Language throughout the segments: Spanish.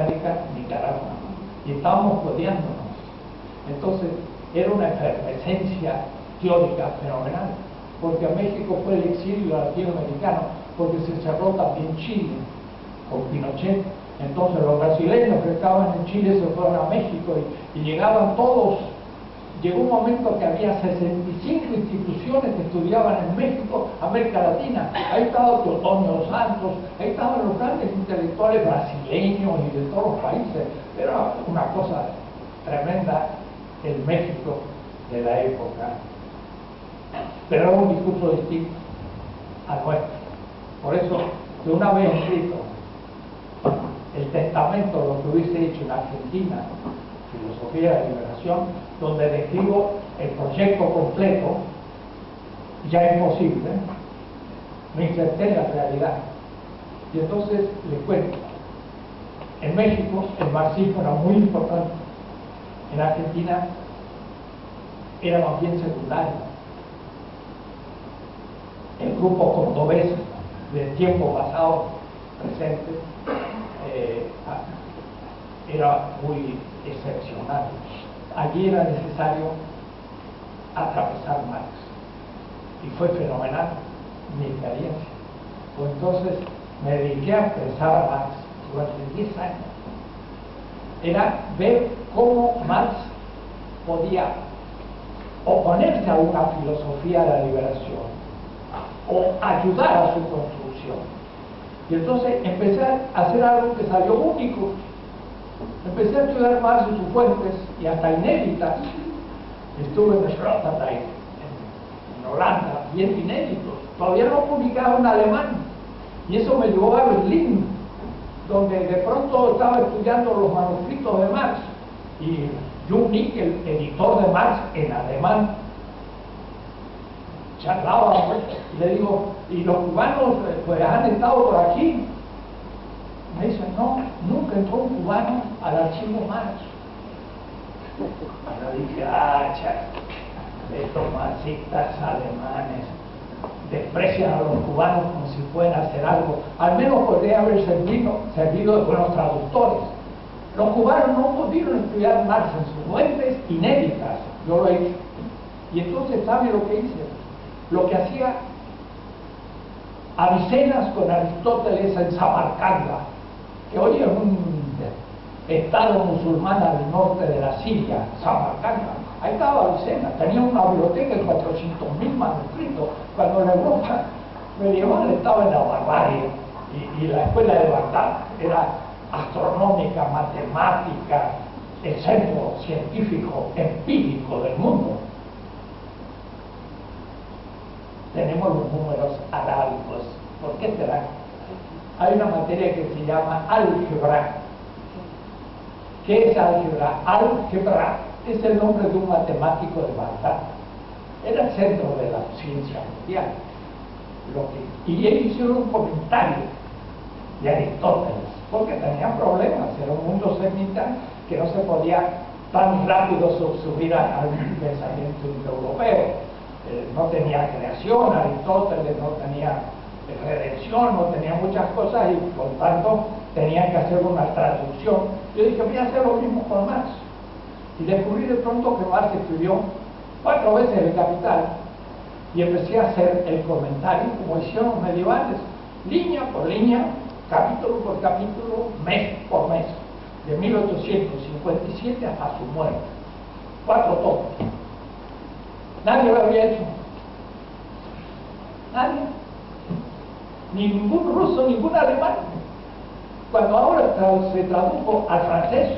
Centroamérica, Nicaragua, y estábamos rodeándonos. Entonces, era una efervescencia teórica fenomenal, porque a México fue el exilio latinoamericano, porque se cerró también Chile con Pinochet. Entonces los brasileños que estaban en Chile se fueron a México y llegaban todos. Llegó un momento que había 65 instituciones que estudiaban en México, América Latina. Ahí estaba Teotonio Santos, ahí estaban los grandes intelectuales brasileños y de todos los países. Era una cosa tremenda el México de la época. Pero era un discurso distinto al nuestro. Por eso, de una vez escrito el testamento, lo que hubiese hecho en Argentina, Filosofía de la Liberación, donde describo el proyecto completo, ya es posible, me inserté en la realidad. Y entonces les cuento, en México el marxismo era muy importante, en Argentina era más bien secundario. El grupo cordobés del tiempo pasado, presente, era muy excepcional. Allí era necesario atravesar Marx y fue fenomenal mi experiencia. Pues entonces me dediqué a expresar a Marx durante 10 años. Era ver cómo Marx podía oponerse a una filosofía de la liberación o ayudar a su construcción. Y entonces empecé a hacer algo que salió único. Empecé a estudiar Marx y sus fuentes, y hasta inéditas. Estuve en Sloterdijk, en Holanda, bien inéditos. Todavía no publicaba en alemán. Y eso me llevó a Berlín, donde de pronto estaba estudiando los manuscritos de Marx. Y Jung Nickel, editor de Marx en alemán, charlaba, y le digo, ¿y los cubanos pues han estado por aquí? Me dicen, no, nunca entró un cubano al archivo Marx. Y yo dije, estos marxistas alemanes desprecian a los cubanos como si pueden hacer algo. Al menos podría haber servido de buenos traductores. Los cubanos no pudieron estudiar Marx en sus fuentes inéditas. Yo lo he hecho. Y entonces, ¿sabe lo que hice? Lo que hacía Avicenas con Aristóteles en Samarcanda, que hoy es un estado musulmán al norte de la Siria, Samarcanda. Ahí estaba Avicenas, tenía una biblioteca de 400.000 manuscritos, cuando la Europa medieval estaba en la barbarie, y la escuela de Bagdad era astronómica, matemática, el centro científico empírico del mundo. Tenemos los números arábicos. ¿Por qué será? Hay una materia que se llama álgebra. ¿Qué es álgebra? Álgebra es el nombre de un matemático de Bagdad. Era el centro de la ciencia mundial. Y ellos hicieron un comentario de Aristóteles, porque tenían problemas. Era un mundo semita que no se podía tan rápido subir al pensamiento indoeuropeo. No tenía creación, Aristóteles no tenía redención, no tenía muchas cosas, y por tanto tenían que hacer una traducción. Yo dije, voy a hacer lo mismo con Marx, y descubrí de pronto que Marx escribió 4 veces El Capital, y empecé a hacer el comentario como hicieron los medievales, línea por línea, capítulo por capítulo, mes por mes, de 1857 hasta su muerte. 4 tomos. Nadie lo había hecho. Nadie. Ni ningún ruso, ningún alemán. Cuando ahora se tradujo al francés,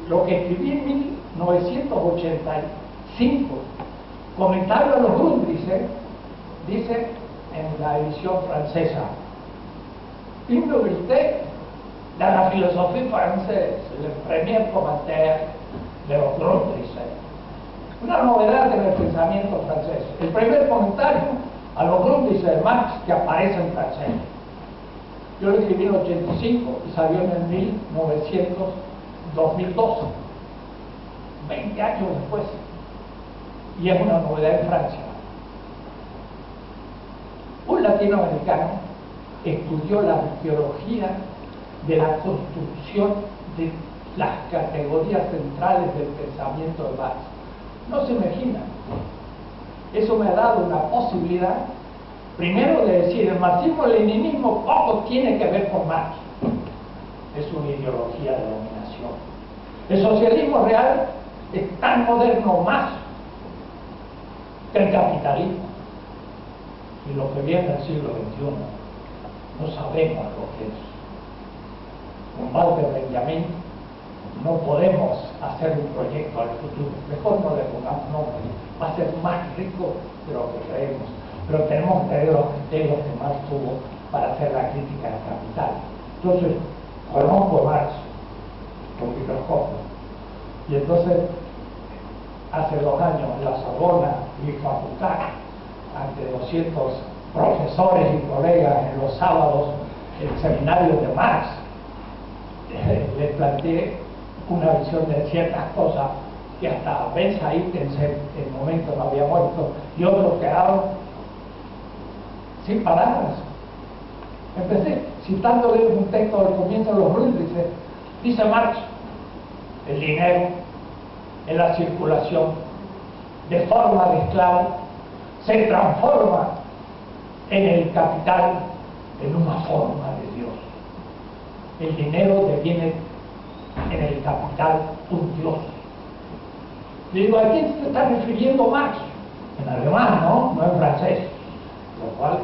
lo que escribí en 1985, comentario a los Grundrisse, dice en la edición francesa, une nouvelle de la philosophie française, le premier commentaire de los Grundrisse. Una novedad en el pensamiento francés. El primer comentario a los Grundrisse de Marx que aparece en francés. Yo lo escribí en el 85 y salió en el 2012, 20 años después. Y es una novedad en Francia. Un latinoamericano estudió la arqueología de la construcción de las categorías centrales del pensamiento de Marx. No se imaginan. Eso me ha dado una posibilidad, primero, de decir, el marxismo-leninismo poco tiene que ver con Marx. Es una ideología de dominación. El socialismo real es tan moderno más que el capitalismo. Y lo que viene del siglo XXI, no sabemos lo que es. Con Walter Benjamin no podemos hacer un proyecto al futuro. Mejor no le pongamos nombre. Va a ser más rico de lo que creemos. Pero tenemos que tener los criterios que Marx tuvo para hacer la crítica del capital. Entonces, conozco a Marx con microscopio. Y entonces, hace 2 años en la Sorbona, mi facultad, ante 200 profesores y colegas en los sábados, el seminario de Marx, les planteé una visión de ciertas cosas que hasta Ben Said en el momento no había muerto, y otros quedaron sin palabras. Empecé citándole un texto del comienzo de los Ruiz, dice Marx, el dinero en la circulación de forma de esclavo se transforma en el capital en una forma de Dios. El dinero deviene en el capital un Dios. Le digo, ¿a quién se está refiriendo Marx? En alemán, ¿no? No en francés. Lo cual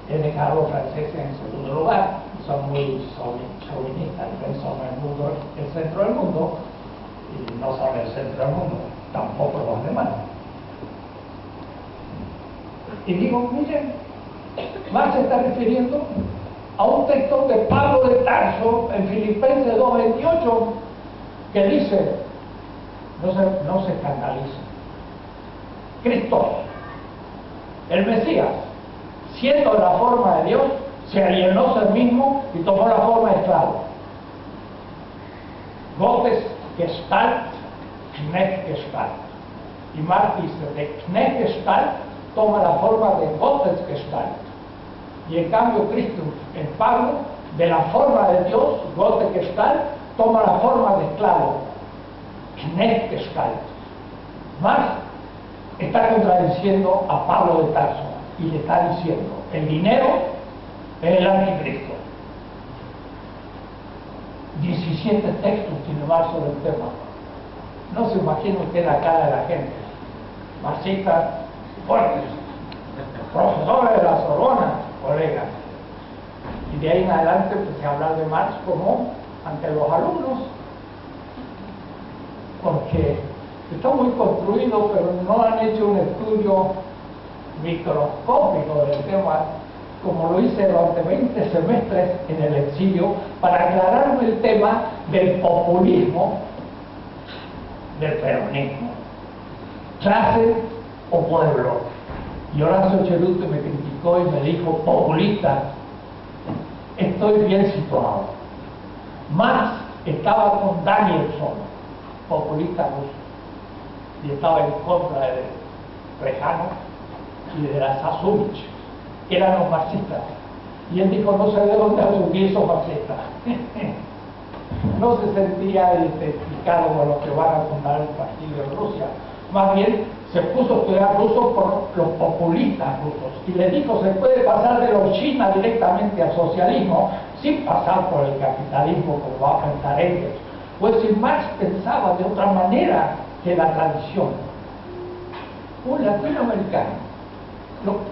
he dejado los franceses en segundo lugar. Son muy chauvinistas, son el centro del mundo, y no son el centro del mundo, tampoco los alemanes. Y digo, miren, Marx se está refiriendo a un texto de Pablo de Tarso en Filipenses 2:28 que dice, no se escandalicen, Cristo, el Mesías, siendo de la forma de Dios, se alienó a sí mismo y tomó la forma de esclavo. Gottes Gestalt, Knecht Gestalt. Y Marx dice, de Knecht Gestalt toma la forma de Gottes Gestalt. Y en cambio Cristo, en Pablo, de la forma de Dios, Gottes Gestalt, toma la forma de esclavo, Knecht Gestalt. Marx está contradiciendo a Pablo de Tarso y le está diciendo, el dinero es el anticristo. 17 textos tiene Marx sobre el tema. No se imagina usted la cara de la gente. Marxistas fuertes, profesores de la Sorbona, colegas. Y de ahí en adelante empecé a hablar de Marx como ante los alumnos, porque está muy construido, pero no han hecho un estudio microscópico del tema, como lo hice durante 20 semestres en el exilio, para aclararme el tema del populismo, del peronismo, clase o pueblo. Y Horacio Cheruto me criticó y me dijo, populista. Estoy bien situado. Marx estaba con Danielson, populista ruso, y estaba en contra de Plejano y de la Sassoumich, que eran los marxistas. Y él dijo, no sé de dónde asumí esos marxistas. No se sentía identificado con los que van a fundar el partido en Rusia. Más bien se puso a estudiar ruso por los populistas rusos. Y le dijo, se puede pasar de los China directamente al socialismo sin pasar por el capitalismo como va a pensar ellos. Pues si Marx pensaba de otra manera que la tradición, un latinoamericano,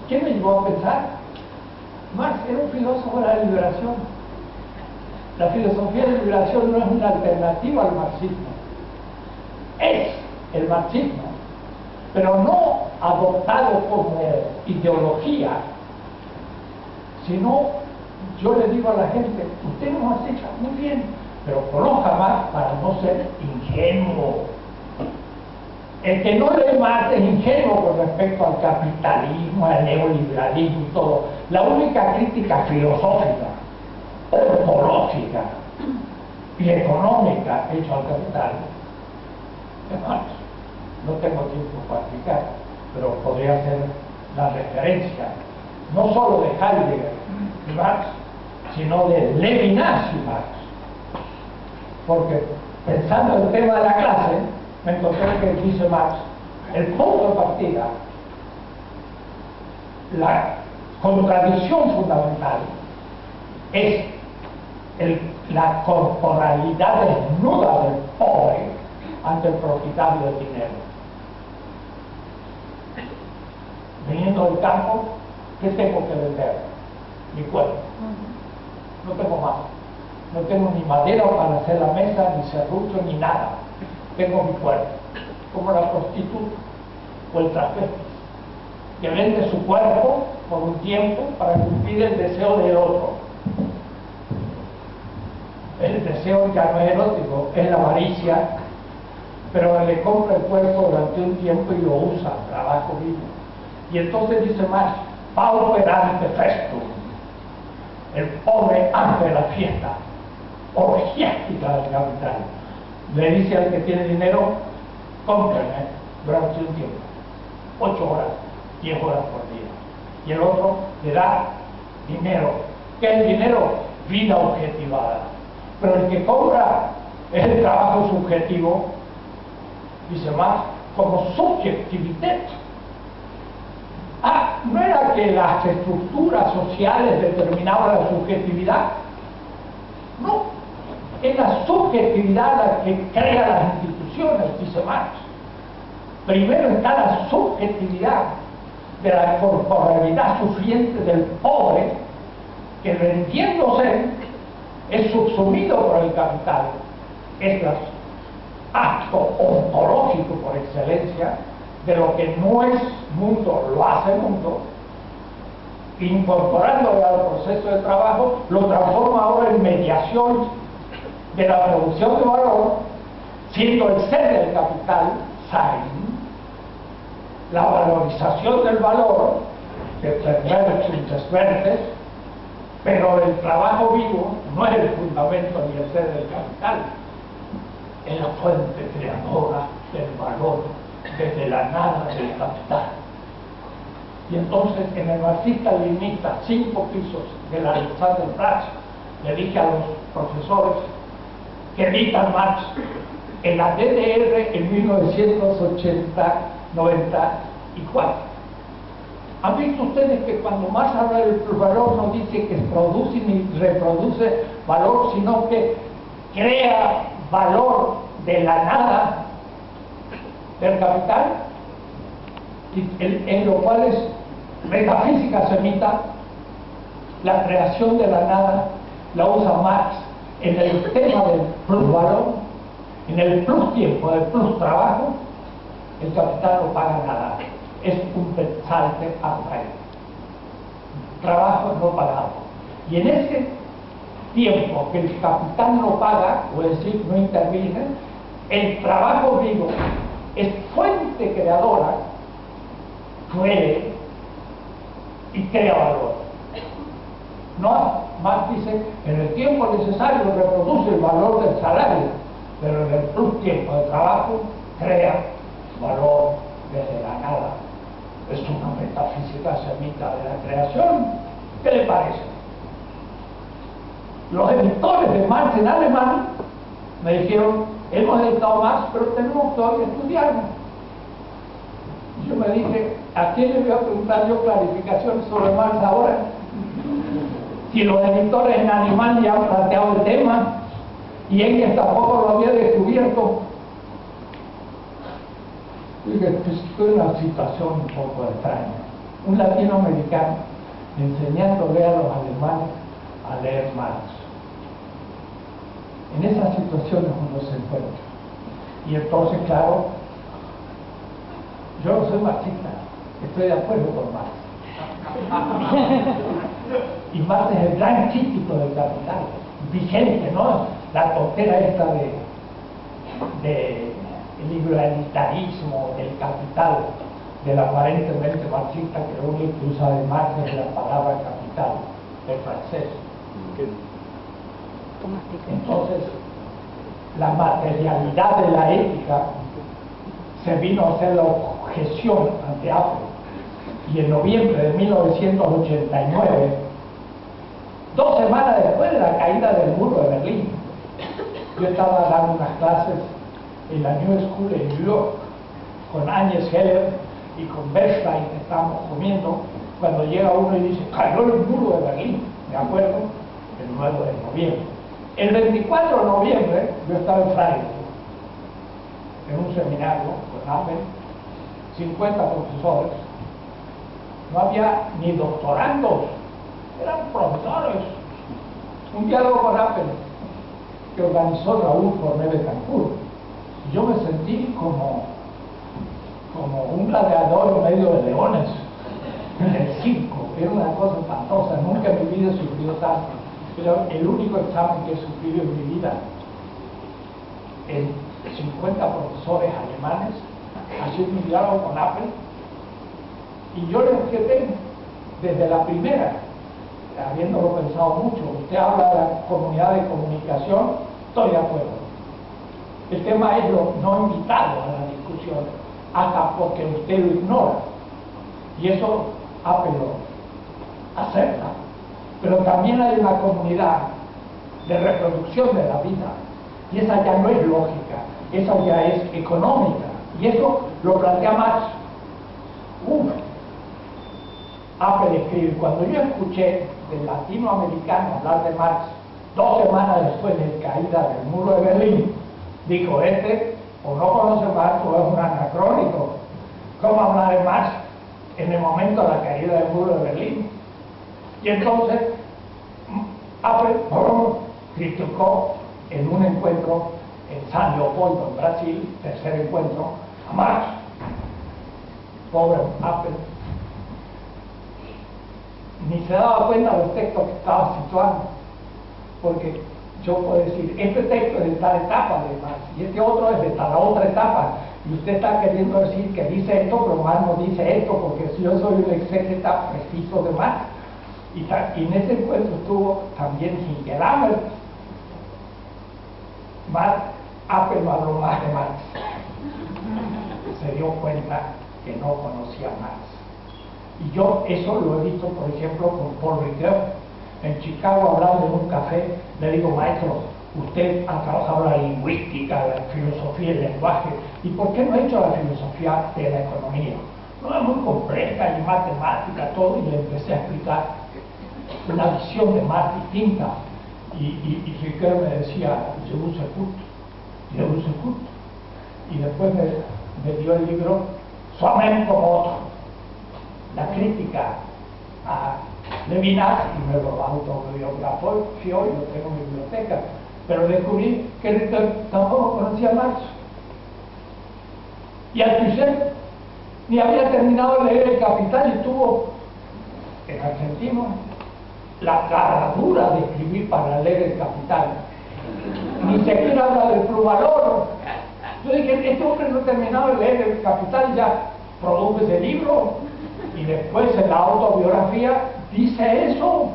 ¿qué me llevó a pensar? Marx era un filósofo de la liberación. La filosofía de la liberación no es una alternativa al marxismo, es el marxismo, pero no adoptado como ideología, sino, yo le digo a la gente, usted nos acecha muy bien, pero conozca más para no ser ingenuo. El que no lee Marx es ingenuo con respecto al capitalismo, al neoliberalismo y todo. La única crítica filosófica, ontológica y económica hecha al capital es Marx. No tengo tiempo para explicar, pero podría ser la referencia no solo de Heidegger y Marx, sino de Levinas y Marx. porque pensando en el tema de la clase, me encontré que dice Marx, el punto de partida, la contradicción fundamental es la corporalidad desnuda del pobre ante el propietario del dinero. Viniendo del campo, ¿qué tengo que vender? Mi cuerpo. No tengo más. No tengo ni madera para hacer la mesa, ni serrucho, ni nada. Tengo mi cuerpo. Como la prostituta o el travesti, que vende su cuerpo por un tiempo para cumplir el deseo del otro. El deseo ya no es erótico, es la avaricia, pero le compra el cuerpo durante un tiempo y lo usa, trabajo vivo. Y entonces dice Marx, pauper ante festum, el pobre ante la fiesta orgiástica del capital. Le dice al que tiene dinero, cómprame durante un tiempo, 8 horas, 10 horas por día. Y el otro le da dinero. ¿Qué es el dinero? Vida objetivada. Pero el que cobra es el trabajo subjetivo, dice Marx, como subjetividad. ¿No era que las estructuras sociales determinaban la subjetividad? No, es la subjetividad la que crea las instituciones, dice Marx. Primero está la subjetividad de la corporalidad sufriente del pobre, que vendiéndose es subsumido por el capital. Es el acto ontológico por excelencia de lo que no es mundo, lo hace mundo, incorporándolo al proceso de trabajo, lo transforma ahora en mediación de la producción de valor, siendo el ser del capital, Sein, la valorización del valor, que perversus desvertes, pero el trabajo vivo no es el fundamento ni el ser del capital, es la fuente creadora del valor desde la nada del capital. Y entonces en el marxista-leninista 5 pisos de la Alexanderplatz le dije a los profesores que editan Marx en la DDR en 1980-94. ¿Han visto ustedes que cuando Marx habla del valor no dice que produce ni reproduce valor, sino que crea valor de la nada del capital? En lo cual es metafísica semita, la creación de la nada la usa Marx en el tema del plusvalor, en el plus tiempo, del plus trabajo. El capital no paga nada, es un pensalte atraído, trabajo no pagado. Y en ese tiempo que el capital no paga, o es decir, no interviene, el trabajo vivo es fuente creadora, cree y crea valor. No, Marx dice, en el tiempo necesario reproduce el valor del salario, pero en el plus tiempo de trabajo crea valor desde la nada. Es una metafísica semita de la creación. ¿Qué le parece? Los editores de Marx en alemán me dijeron, hemos editado Marx, pero tenemos todavía que estudiarlo. Yo me dije, ¿a quién le voy a preguntar yo clarificaciones sobre Marx ahora? Si los editores en alemán ya han planteado el tema y ellos tampoco lo había descubierto. Dije, pues estoy en una situación un poco extraña. Un latinoamericano enseñándole a los alemanes a leer Marx. En esas situaciones uno se encuentra. Y entonces, claro, yo no soy marxista, estoy de acuerdo con Marx. Y Marx es el gran crítico del capital, vigente, ¿no? La tontera esta de liberalitarismo del capital, del aparentemente marxista, que lo único que usa de Marx es la palabra capital, el francés. Entonces, la materialidad de la ética se vino a hacer la objeción ante Apple. Y en noviembre de 1989, 2 semanas después de la caída del muro de Berlín, Yo estaba dando unas clases en la New School en New York con Agnes Heller y con Bernstein, que estábamos comiendo, cuando llega uno y dice, cayó el muro de Berlín, ¿de acuerdo? El 9 de noviembre. El 24 de noviembre yo estaba en Freiburg, en un seminario con Apple, 50 profesores, no había ni doctorandos, eran profesores. Un diálogo con Apple que organizó Raúl Cornell de Cancún. Yo me sentí como un gladiador en medio de leones en el circo. Era una cosa espantosa, nunca en mi vida he sufrido tanto. Pero el único examen que he sufrido en mi vida, en 50 profesores alemanes, haciendo un diálogo con Apple, y yo les quedé desde la primera, habiéndolo pensado mucho. Usted habla de la comunidad de comunicación, estoy de acuerdo. El tema es lo no invitado a la discusión, hasta porque usted lo ignora. Y eso Apple lo acepta. Pero también hay una comunidad de reproducción de la vida. Y esa ya no es lógica, esa ya es económica. Y eso lo plantea Marx. Apple escribe, cuando yo escuché del latinoamericano hablar de Marx 2 semanas después de la caída del muro de Berlín, dijo, o no conoce Marx o es un anacrónico. ¿Cómo hablar de Marx en el momento de la caída del muro de Berlín? Y entonces Apple criticó en un encuentro en San Leopoldo, en Brasil, tercer encuentro, a Marx. Pobre Apple, ni se daba cuenta de los textos que estaba situando, porque yo puedo decir, este texto es de tal etapa de Marx y este otro es de tal otra etapa, y usted está queriendo decir que dice esto, pero Marx no dice esto, porque si yo soy un exégeta preciso de Marx. Y en ese encuentro estuvo también Hinkelhammer. Apple no habló más de Marx, se dio cuenta que no conocía Marx. Y yo eso lo he visto, por ejemplo, con Paul Ricoeur. En Chicago, hablando en un café, le digo, maestro, usted ha trabajado la lingüística, la filosofía, el lenguaje, ¿y por qué no ha hecho la filosofía de la economía? No, es muy compleja y matemática, todo, y le empecé a explicar una visión de Marx distinta. Y Ricoeur me decía, je vous écoute. Y después me dio el libro, Soi-même como otro, la crítica a Levinas, y me lo autobiografió y lo tengo en mi biblioteca. Pero descubrí que Ricoeur tampoco conocía a Marx. Y Althusser ni había terminado de leer El Capital y tuvo, en argentino, la caradura de escribir para leer El Capital. Ni siquiera habla del plurivalor. Yo dije, este hombre no ha terminado de leer El Capital, ya produce ese libro, y después en la autobiografía dice eso.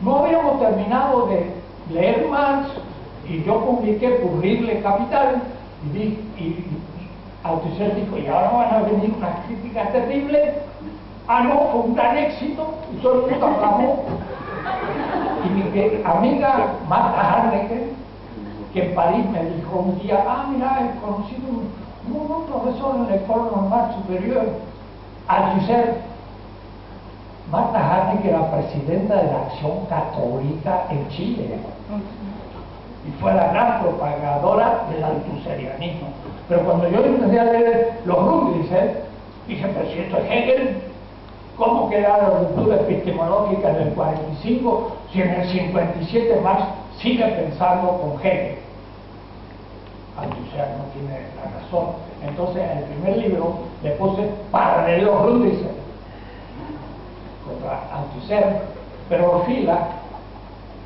No habíamos terminado de leer Marx, y yo publiqué Purrirle Capital, y Althusser dijo, y ahora van a venir unas críticas terribles. Ah, no, fue un gran éxito, y todo el mundo aclamó. Y mi amiga Marta Harnecker, que en París me dijo un día, mira, he conocido un profesor en la Escuela Normal Superior, Althusser. Marta Harnecker era presidenta de la Acción Católica en Chile y fue la gran propagadora del althuserianismo. Pero cuando yo empecé a leer los Grundrisse, dije, pero si esto es Hegel, ¿cómo queda la ruptura epistemológica en el 45 si en el 57 Marx sigue pensando con Hegel? Althusser no tiene la razón. Entonces, en el primer libro le puse para leer los Grundrisse contra Althusser, pero Orfila,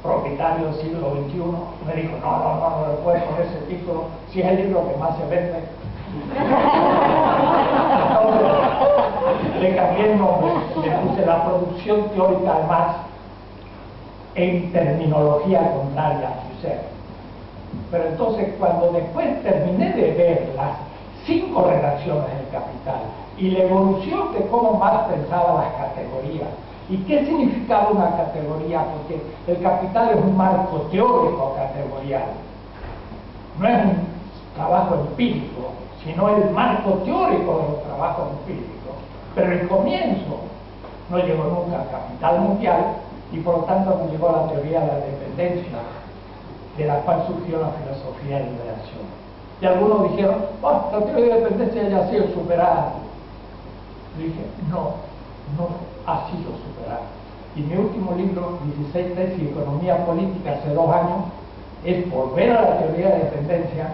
propietario del siglo XXI, me dijo, no le puedes poner ese título si es el libro que más se vende. Entonces, le cambié el nombre, le puse la producción teórica de Marx en terminología contraria a Althusser. Pero entonces, cuando después terminé de ver las 5 redacciones del Capital y la evolución de cómo Marx pensaba las categorías y qué significaba una categoría, porque el Capital es un marco teórico categorial. no es un trabajo empírico, sino el marco teórico de los trabajos empíricos. Pero el comienzo no llegó nunca al capital mundial y por lo tanto no llegó a la teoría de la dependencia, de la cual surgió la filosofía de liberación. Y algunos dijeron, oh, la teoría de dependencia ya ha sido superada. Yo dije, no ha sido superada. Y mi último libro, 16 tesis de economía política, hace 2 años, es volver a la teoría de dependencia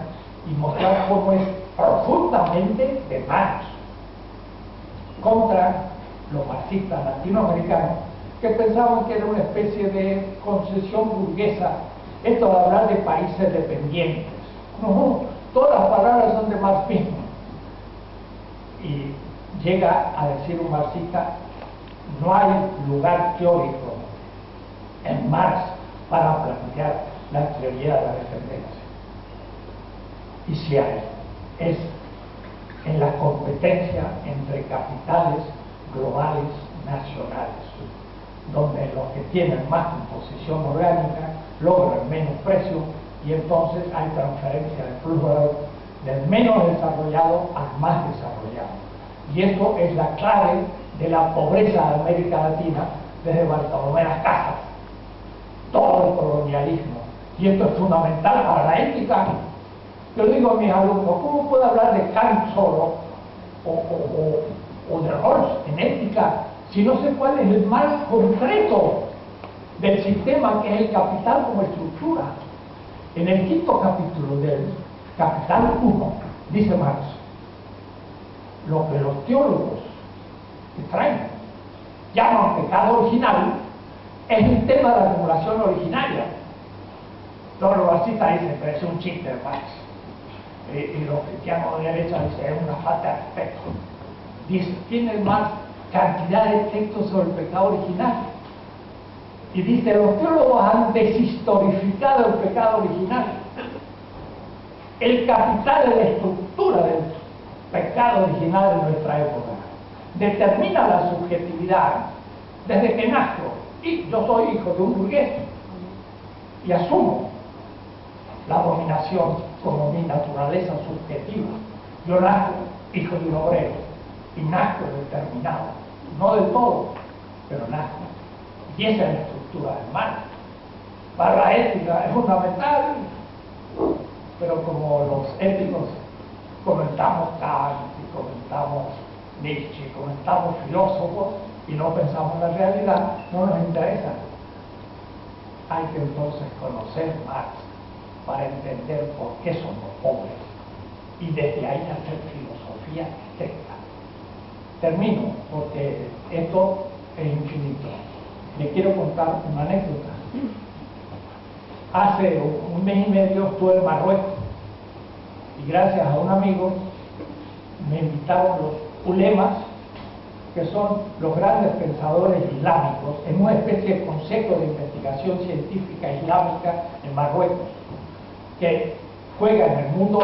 y mostrar cómo es profundamente de Marx contra los marxistas latinoamericanos que pensaban que era una especie de concesión burguesa esto de hablar de países dependientes. No, todas las palabras son de Marx mismo. Y llega a decir un marxista, no hay lugar teórico en Marx para plantear la teoría de la dependencia. Y si hay, es en la competencia entre capitales globales nacionales, donde los que tienen más composición orgánica logran menos precio y entonces hay transferencia de flujo del menos desarrollado al más desarrollado. Y esto es la clave de la pobreza de América Latina desde Bartolomé Las Casas, todo el colonialismo. Y esto es fundamental para la ética. Yo digo a mis alumnos, ¿cómo puedo hablar de Kant solo o de Rawls en ética si no sé cuál es el mal concreto del sistema que es el capital como estructura? En el 5º capítulo del Capital 1 dice Marx, lo que los teólogos que traen llaman pecado original es el tema de la acumulación originaria. Todos los marxistas dicen, pero es un chiste de Marx. Y los cristianos de derecha dicen, es una falta de respeto. Dice, tiene más cantidad de textos sobre el pecado original. Y dice, los teólogos han deshistorificado el pecado original. El capital es la estructura del pecado original de nuestra época. Determina la subjetividad desde que nazco. Y yo soy hijo de un burgués y asumo la dominación como mi naturaleza subjetiva. Yo nazco hijo de un obrero y nazco determinado, no del todo, pero nazco. Y esa es la estructura del mal. Para la ética es fundamental, pero como los éticos comentamos Kant y comentamos Nietzsche, comentamos filósofos y no pensamos en la realidad, no nos interesa. Hay que entonces conocer Marx para entender por qué somos pobres y desde ahí hacer filosofía estricta. Termino porque esto es infinito. Le quiero contar una anécdota. Hace un mes y medio estuve en Marruecos y gracias a un amigo me invitaron los ulemas, que son los grandes pensadores islámicos, en una especie de consejo de investigación científica islámica en Marruecos, que juega en el mundo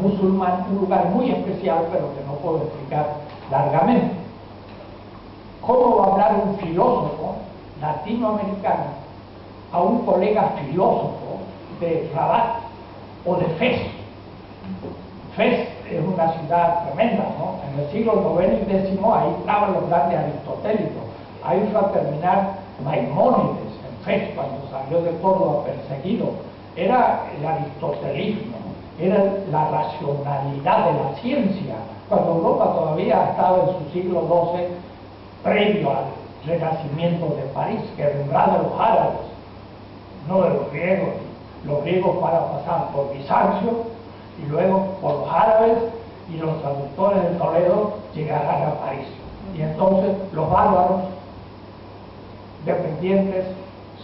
musulmán un lugar muy especial, pero que no puedo explicar largamente. ¿Cómo va a hablar un filósofo latinoamericano a un colega filósofo de Rabat o de Fez? Fez es una ciudad tremenda, ¿no? En el siglo IX y X ahí estaban los grandes aristotélicos. Ahí fue a terminar Maimónides en Fez cuando salió de Córdoba perseguido. Era el aristotelismo, era la racionalidad de la ciencia, cuando Europa todavía estaba en su siglo XII, previo al renacimiento de París, que vendrá de los árabes, no de los griegos. Los griegos van a pasar por Bizancio y luego por los árabes, y los traductores de Toledo llegarán a París. Y entonces los bárbaros, dependientes,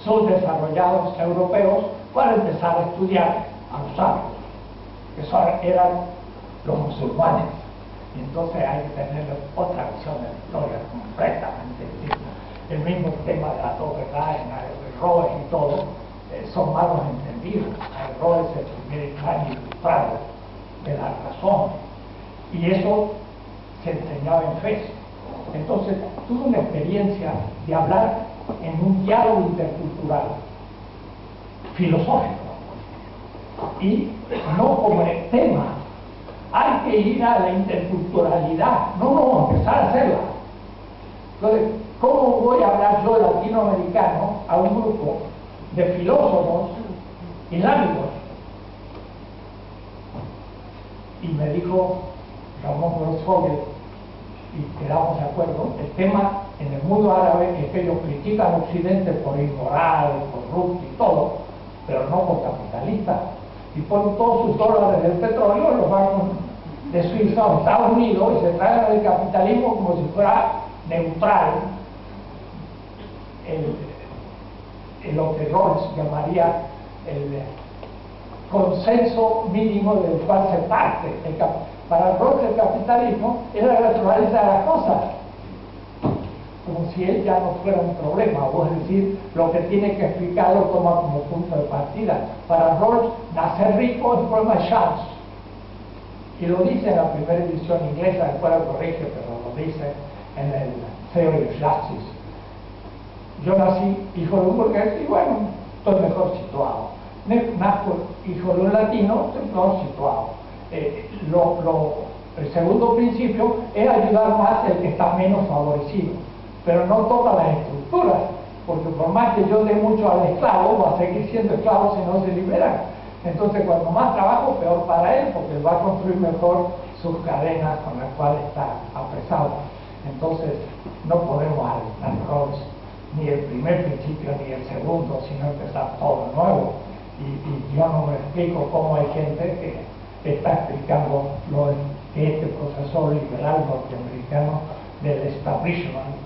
subdesarrollados europeos, van a empezar a estudiar a los árabes, que eran los musulmanes. Y entonces hay que tener otra visión de la historia completamente distinta. El mismo tema de las dos verdades, Averroes y todo, son malos entendidos. Averroes es el primer gran ilustrado de la razón, y eso se enseñaba en Fez. Entonces tuve una experiencia de hablar en un diálogo intercultural filosófico y no como el tema. Hay que ir a la interculturalidad, no, empezar a hacerla. Entonces, ¿cómo voy a hablar yo latinoamericano a un grupo de filósofos islámicos? Y me dijo Ramón Grossfogel, y quedamos de acuerdo, el tema en el mundo árabe es que ellos critican a Occidente por inmoral, corrupto y todo, pero no por capitalista, y ponen todos sus dólares del petróleo en los bancos de Suiza o Estados Unidos y se traen el capitalismo como si fuera neutral, lo que Rawls llamaría el consenso mínimo del cual se parte. Para Rawls el capitalismo es la naturaleza de las cosas, como si él ya no fuera un problema, o es decir, lo que tiene que explicar lo toma como punto de partida. Para Rawls, nacer rico es un problema de chance, y lo dice en la primera edición inglesa, después lo corrige, pero lo dice en el Theory of Justice. Yo nací hijo de un burgués y bueno, estoy mejor situado. Nazco hijo de un latino, estoy mejor situado. El segundo principio es ayudar más al que está menos favorecido, pero no todas las estructuras, porque por más que yo dé mucho al esclavo, va a seguir siendo esclavo si no se libera. Entonces, cuando más trabajo, peor para él, porque va a construir mejor sus cadenas con las cuales está apresado. Entonces, no podemos adelantar Rawls ni el primer principio ni el segundo, sino empezar todo de nuevo. Y yo no me explico cómo hay gente que está explicando lo que este profesor liberal norteamericano del establishment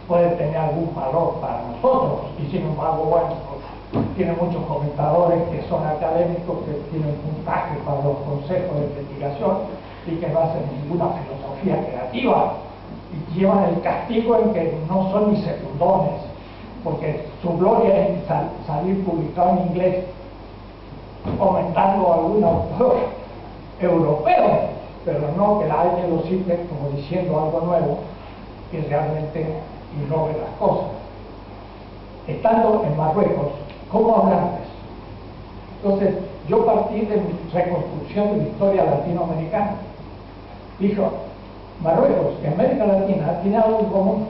puede tener algún valor para nosotros, y sin embargo, bueno, pues, tiene muchos comentadores que son académicos, que tienen puntaje para los consejos de investigación y que no hacen ninguna filosofía creativa, y llevan el castigo en que no son ni secundones, porque su gloria es salir publicado en inglés comentando a algún autor europeo, pero no que alguien lo cite como diciendo algo nuevo que realmente innove las cosas. Estando en Marruecos, ¿cómo hablantes? Entonces, yo partí de mi reconstrucción de la historia latinoamericana. Dijo, Marruecos y América Latina tiene algo en común.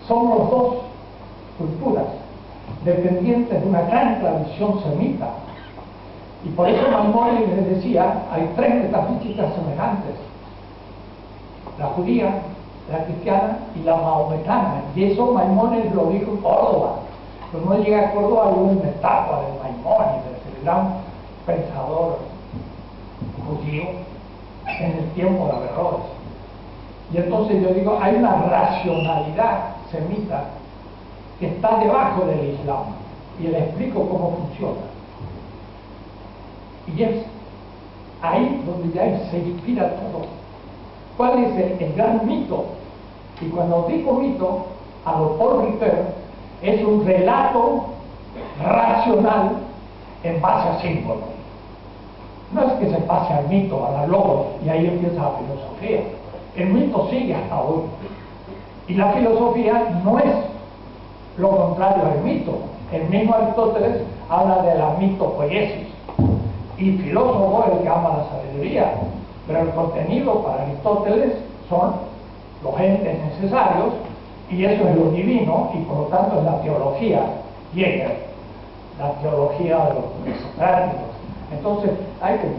Somos los dos culturas dependientes de una gran tradición semita. Y por eso Maimónides les decía, hay tres metafísicas semejantes: la judía, la cristiana y la maometana. Y eso Maimónides lo dijo en Córdoba. Cuando uno llega a Córdoba hay una estatua de Maimónides, el gran pensador judío en el tiempo de Averroes. Y entonces yo digo, hay una racionalidad semita que está debajo del Islam, y le explico cómo funciona. Y es ahí donde ya se inspira todo. ¿Cuál es el gran mito? Y cuando digo mito, a lo Paul Ricoeur, es un relato racional en base a símbolos. No es que se pase al mito, a la logos, y ahí empieza la filosofía. El mito sigue hasta hoy. Y la filosofía no es lo contrario al mito. El mismo Aristóteles habla de la mitopoiesis. Y filósofo es el que ama la sabiduría. Pero el contenido para Aristóteles son los entes necesarios, y eso es lo divino, y por lo tanto es la teología griega, la teología de los presocráticos. Entonces hay que